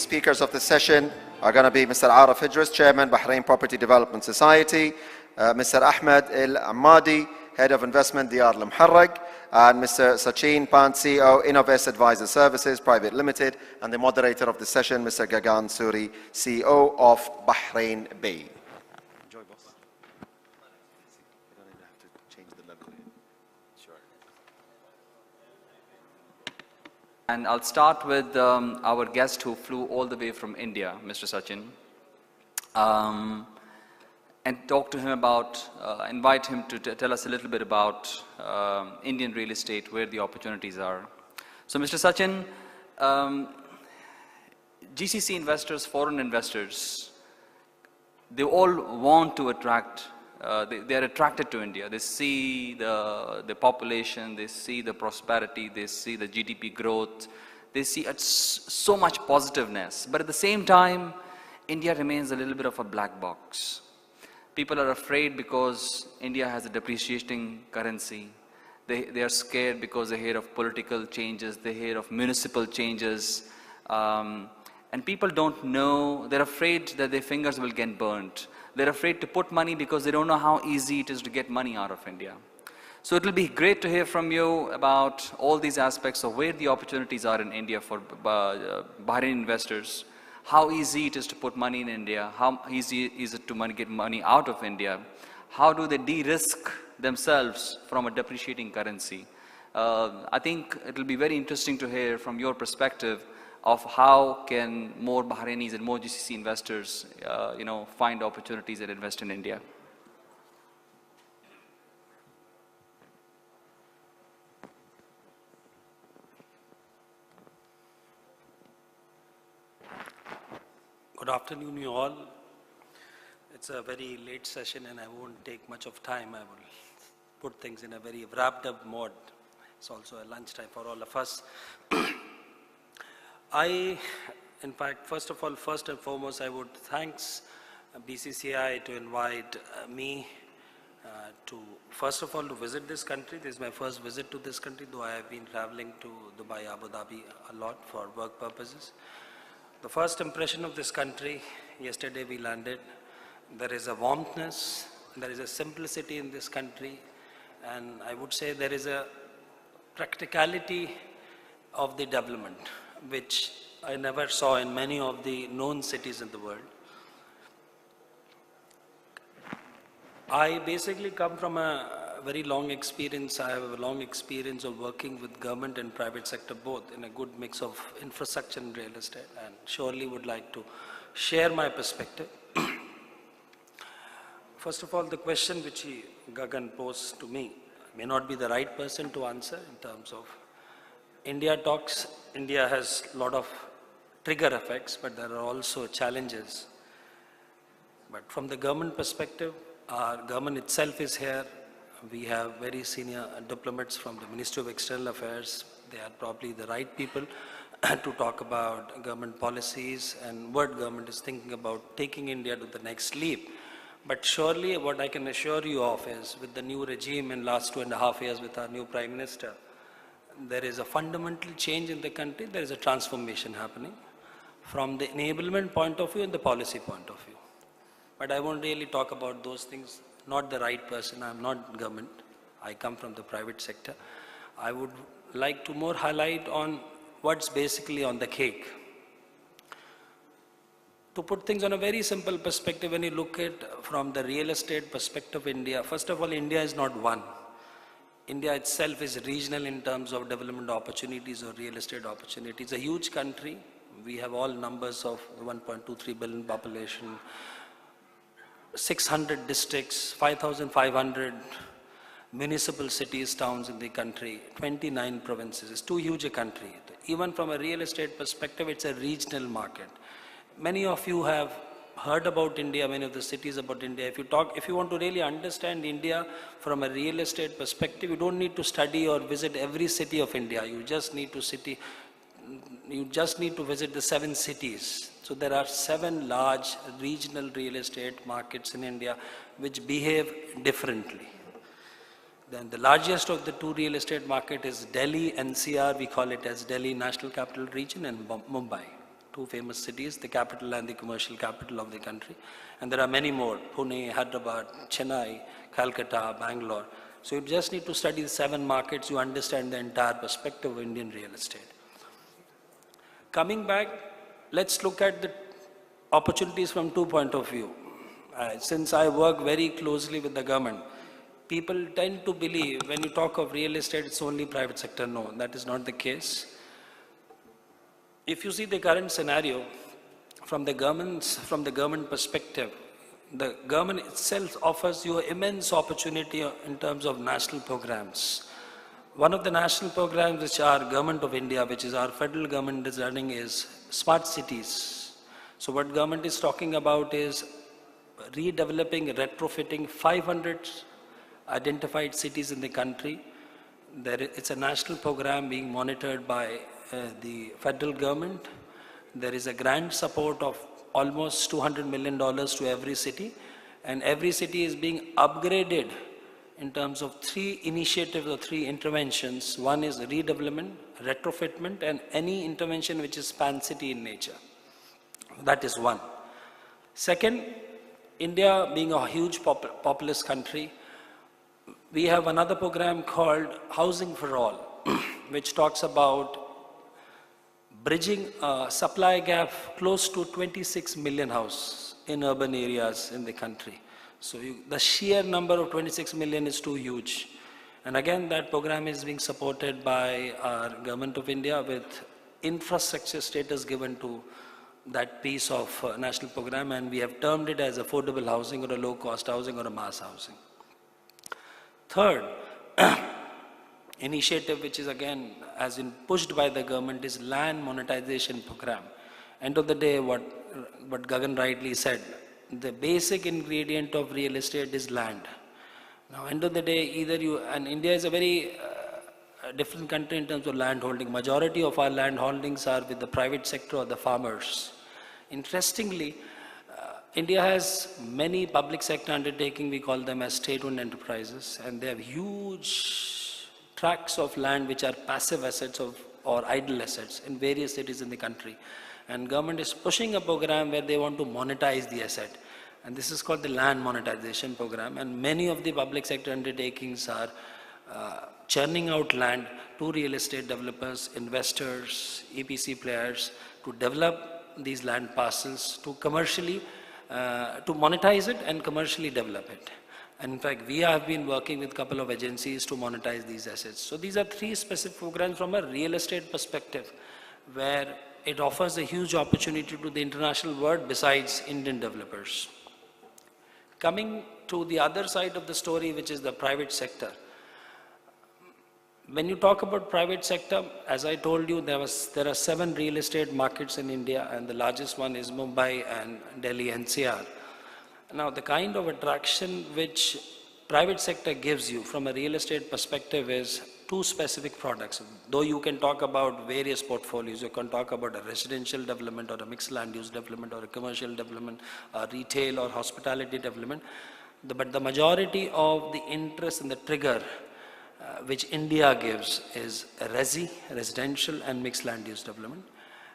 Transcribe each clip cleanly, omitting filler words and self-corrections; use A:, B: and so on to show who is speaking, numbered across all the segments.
A: speakers of the session are going to be Mr. Arif Idris, Chairman, Bahrain Property Development Society, Mr. Ahmed El-Ammadi, Head of Investment, Diyar Al-Muharraq, and Mr. Sachin, Pant, CEO, Innovest Advisor Services Private Limited, and the moderator of the session, Mr. Gagan Suri, CEO of Bahrain Bay. Enjoy, boss. You don't even have to change the level here. Sure.
B: And I'll start with our guest who flew all the way from India, Mr. Sachin, and talk to him about, invite him to tell us a little bit about Indian real estate, where the opportunities are. So, Mr. Sachin, GCC investors, foreign investors, they all want to attract, they are attracted to India. They see the population, they see the prosperity, they see the GDP growth, they see so much positiveness. But at the same time, India remains a little bit of a black box. People are afraid because India has a depreciating currency. They are scared because they hear of political changes, they hear of municipal changes. And people don't know, they're afraid that their fingers will get burnt. They're afraid to put money because they don't know how easy it is to get money out of India. So it will be great to hear from you about all these aspects of where the opportunities are in India for Bahrain investors. How easy it is to put money in India, how easy is it to get money out of India, how do they de-risk themselves from a depreciating currency. I think it will be very interesting to hear from your perspective of how can more Bahrainis and more GCC investors find opportunities and invest in India.
C: Good afternoon, you all. It's a very late session and I won't take much of time. I will put things in a very wrapped up mode. It's also a lunchtime for all of us. In fact, first and foremost, I would thanks BCCI to invite me first of all, to visit this country. This is my first visit to this country, though I have been traveling to Dubai, Abu Dhabi a lot for work purposes. The first impression of this country, yesterday we landed, there is a warmthness, there is a simplicity in this country, and I would say there is a practicality of the development, which I never saw in many of the known cities in the world. I basically come from a very long experience. I have a long experience of working with government and private sector both in a good mix of infrastructure and real estate, and surely would like to share my perspective. First of all, the question which Gagan posed to me may not be the right person to answer in terms of India talks. India has a lot of trigger effects, but there are also challenges. But from the government perspective, our government itself is here. We have very senior diplomats from the Ministry of External Affairs. They are probably the right people to talk about government policies and what government is thinking about taking India to the next leap. But surely what I can assure you of is with the new regime in last 2.5 years with our new Prime Minister, there is a fundamental change in the country. There is a transformation happening from the enablement point of view and the policy point of view. But I won't really talk about those things. Not the right person. I'm not government. I come from the private sector. I would like to more highlight on what's basically on the cake. To put things on a very simple perspective, when you look at from the real estate perspective of India, first of all, India is not one. India itself is regional in terms of development opportunities or real estate opportunities. It's a huge country. We have all numbers of 1.23 billion population, 600 districts, 5,500 municipal cities, towns in the country, 29 provinces. It's too huge a country. Even from a real estate perspective, it's a regional market. Many of you have heard about India, many of the cities about India. If you want to really understand India from a real estate perspective, you don't need to study or visit every city of India. You just need to visit the 7 cities. So there are 7 large regional real estate markets in India which behave differently. Then the largest of the 2 real estate market is Delhi NCR. We call it as Delhi National Capital Region, and Mumbai. two famous cities, the capital and the commercial capital of the country. And there are many more, Pune, Hyderabad, Chennai, Calcutta, Bangalore. So you just need to study the 7 markets, you understand the entire perspective of Indian real estate. Coming back, let's look at the opportunities from 2 points of view. Since I work very closely with the government, people tend to believe when you talk of real estate, it's only private sector. No, that is not the case. If you see the current scenario from the government perspective, the government itself offers you an immense opportunity in terms of national programs. One of the national programs which our government of India, which is our federal government is running, is smart cities. So what government is talking about is redeveloping, retrofitting 500 identified cities in the country. It's a national program being monitored by the federal government. There is a grant support of almost $200 million to every city, and every city is being upgraded in terms of 3 initiatives or 3 interventions. One is redevelopment, retrofitment, and any intervention which is pan-city in nature. That is one. Second, India being a huge populous country, we have another program called Housing for All, which talks about bridging a supply gap close to 26 million houses in urban areas in the country. So the sheer number of 26 million is too huge. And again, that program is being supported by our government of India with infrastructure status given to that piece of national program, and we have termed it as affordable housing or a low-cost housing or a mass housing. Third initiative, which is again has been pushed by the government, is land monetization program. End of the day, what Gagan rightly said, the basic ingredient of real estate is land. Now, end of the day, and India is a very different country in terms of land holding. Majority of our land holdings are with the private sector or the farmers. Interestingly, India has many public sector undertakings, we call them as state-owned enterprises, and they have huge tracts of land which are passive assets or idle assets in various cities in the country. And government is pushing a program where they want to monetize the asset. And this is called the land monetization program. And many of the public sector undertakings are churning out land to real estate developers, investors, EPC players to develop these land parcels to commercially to monetize it and commercially develop it. And in fact, we have been working with a couple of agencies to monetize these assets. So these are 3 specific programs from a real estate perspective, where it offers a huge opportunity to the international world besides Indian developers. Coming to the other side of the story, which is the private sector. When you talk about private sector, as I told you, there are 7 real estate markets in India, and the largest one is Mumbai and Delhi NCR. Now, the kind of attraction which private sector gives you from a real estate perspective is 2 specific products. Though you can talk about various portfolios, you can talk about a residential development or a mixed land use development or a commercial development, a retail or hospitality development. But the majority of the interest and the trigger which India gives is residential and mixed land use development.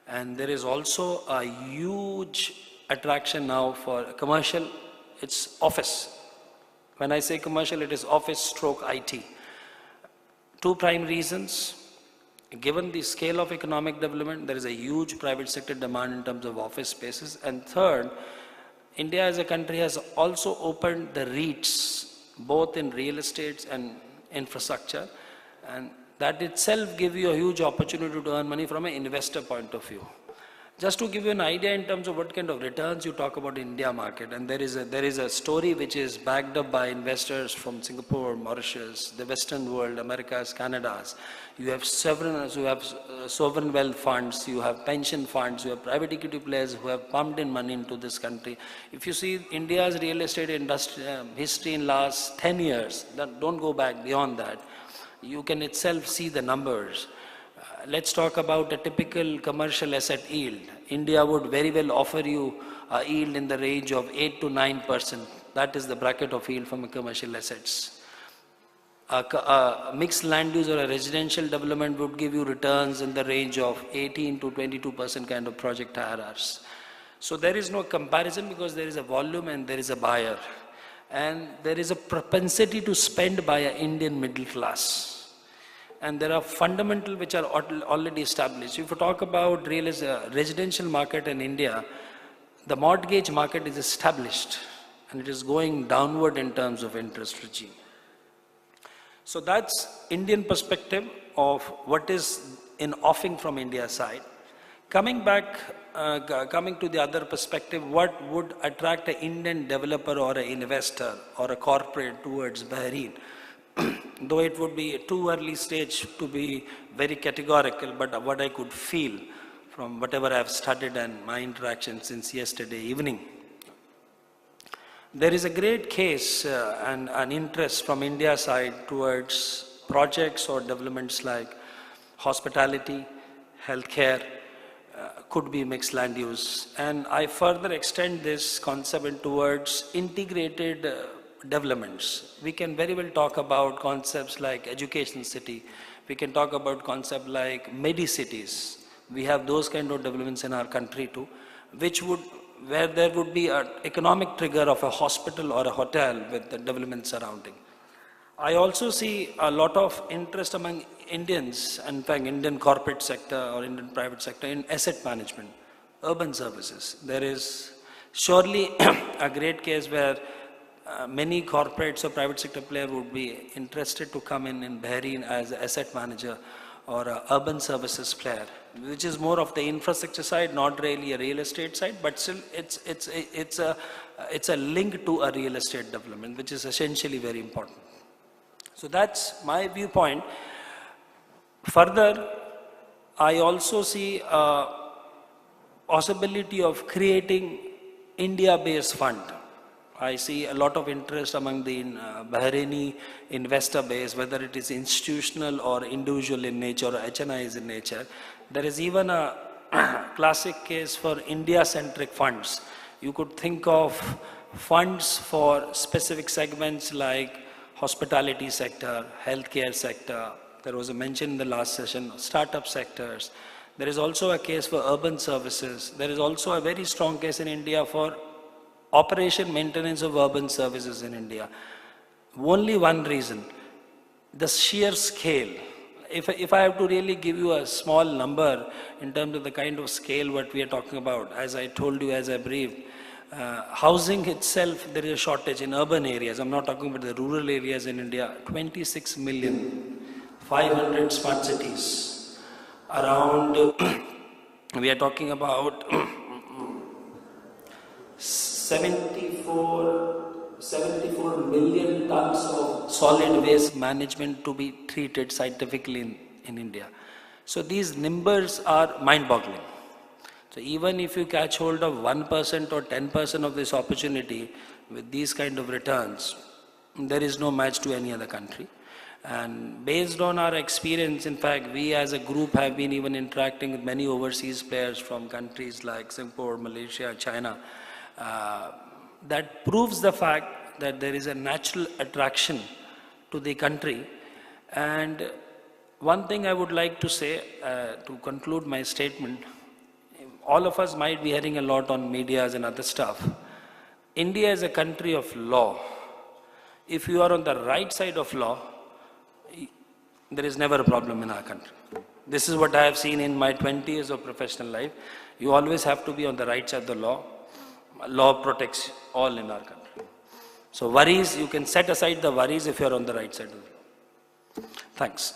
C: And there is also a huge attraction now for commercial, it's office. When I say commercial, it is office stroke IT. 2 prime reasons. Given the scale of economic development, there is a huge private sector demand in terms of office spaces. And third, India as a country has also opened the REITs, both in real estate and infrastructure, and that itself gives you a huge opportunity to earn money from an investor point of view. Just to give you an idea in terms of what kind of returns you talk about in India market, and there is a story which is backed up by investors from Singapore, Mauritius, the Western world, Americas, Canadas. You have sovereign wealth funds, you have pension funds, you have private equity players who have pumped in money into this country. If you see India's real estate industry history in last 10 years, don't go back beyond that, you can itself see the numbers. Let's talk about a typical commercial asset yield. India would very well offer you a yield in the range of 8 to 9%. That is the bracket of yield from commercial assets. a mixed land use or a residential development would give you returns in the range of 18 to 22% kind of project IRRs. So there is no comparison because there is a volume and there is a buyer. And there is a propensity to spend by an Indian middle class. And there are fundamental which are already established. If you talk about residential market in India, the mortgage market is established and it is going downward in terms of interest regime. So that's Indian perspective of what is in offing from India's side. Coming back, coming to the other perspective, what would attract an Indian developer or an investor or a corporate towards Bahrain? Though it would be too early stage to be very categorical, but what I could feel from whatever I've studied and my interaction since yesterday evening. There is a great case and an interest from India's side towards projects or developments like hospitality, healthcare, could be mixed land use. And I further extend this concept towards integrated developments. We can very well talk about concepts like education city. We can talk about concepts like medi-cities. We have those kind of developments in our country too, where there would be an economic trigger of a hospital or a hotel with the development surrounding. I also see a lot of interest among Indians, in fact Indian corporate sector or Indian private sector, in asset management, urban services. There is surely a great case where many corporates or private sector players would be interested to come in Bahrain as an asset manager or an urban services player, which is more of the infrastructure side, not really a real estate side, but still it's a link to a real estate development, which is essentially very important. So that's my viewpoint. Further, I also see a possibility of creating India-based fund. I see a lot of interest among the Bahraini investor base, whether it is institutional or individual in nature or HNIs in nature. There is even a classic case for India-centric funds. You could think of funds for specific segments like hospitality sector, healthcare sector. There was a mention in the last session, startup sectors. There is also a case for urban services. There is also a very strong case in India for operation maintenance of urban services in India. Only one reason, the sheer scale. If I have to really give you a small number in terms of the kind of scale what we are talking about, as I told you, as I briefed, housing itself, there is a shortage in urban areas. I'm not talking about the rural areas in India. 26 million, 500 smart cities. Around, we are talking about 74 million tons of solid waste management to be treated scientifically in India. So these numbers are mind-boggling. So even if you catch hold of 1% or 10% of this opportunity with these kind of returns, there is no match to any other country. And based on our experience, in fact, we as a group have been even interacting with many overseas players from countries like Singapore, Malaysia, China. That proves the fact that there is a natural attraction to the country. And one thing I would like to say to conclude my statement, all of us might be hearing a lot on medias and other stuff. India is a country of law. If you are on the right side of law, there is never a problem in our country. This is what I have seen in my 20 years of professional life. You always have to be on the right side of the law. Law protects all in our country. So worries, you can set aside the worries if you are on the right side of the law. Thanks.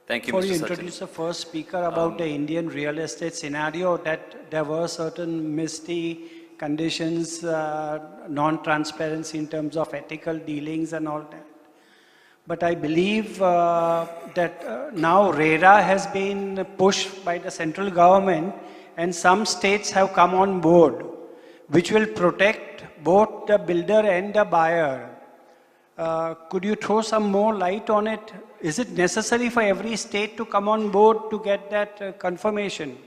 B: Thank you,
D: Before
B: Mr.
D: you
B: Sachin.
D: introduce the first speaker about the Indian real estate scenario, that there were certain misty conditions, non-transparency in terms of ethical dealings and all that. But I believe that now RERA has been pushed by the central government and some states have come on board, which will protect both the builder and the buyer. Could you throw some more light on it? Is it necessary for every state to come on board to get that confirmation?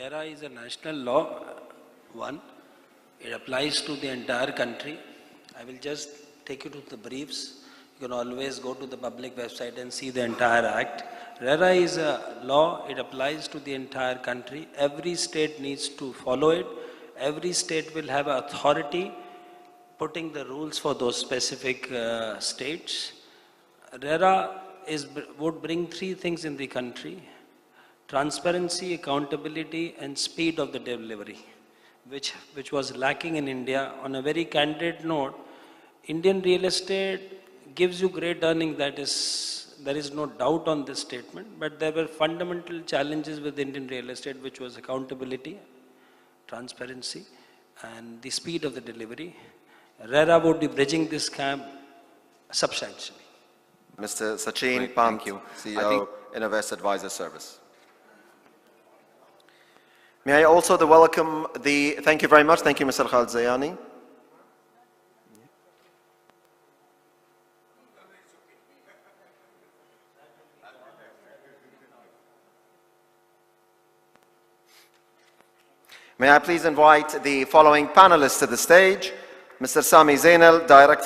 C: RERA is a national law, one. It applies to the entire country. I will just take you to the briefs. You can always go to the public website and see the entire act. RERA is a law. It applies to the entire country. Every state needs to follow it. Every state will have authority putting the rules for those specific states. RERA would bring three things in the country: transparency, accountability, and speed of the delivery, which was lacking in India. On a very candid note, Indian real estate gives you great earning, there is no doubt on this statement, but there were fundamental challenges with Indian real estate, which was accountability, transparency, and the speed of the delivery. RERA would be bridging this gap substantially.
A: Mr. Sachin
B: Great,
A: Pant,
B: thank you.
A: CEO, Innovest Advisor Service. May I also welcome thank you very much. Thank you, Mr. Khalid Zayani. May I please invite the following panelists to the stage. Mr. Sami Zainal, Director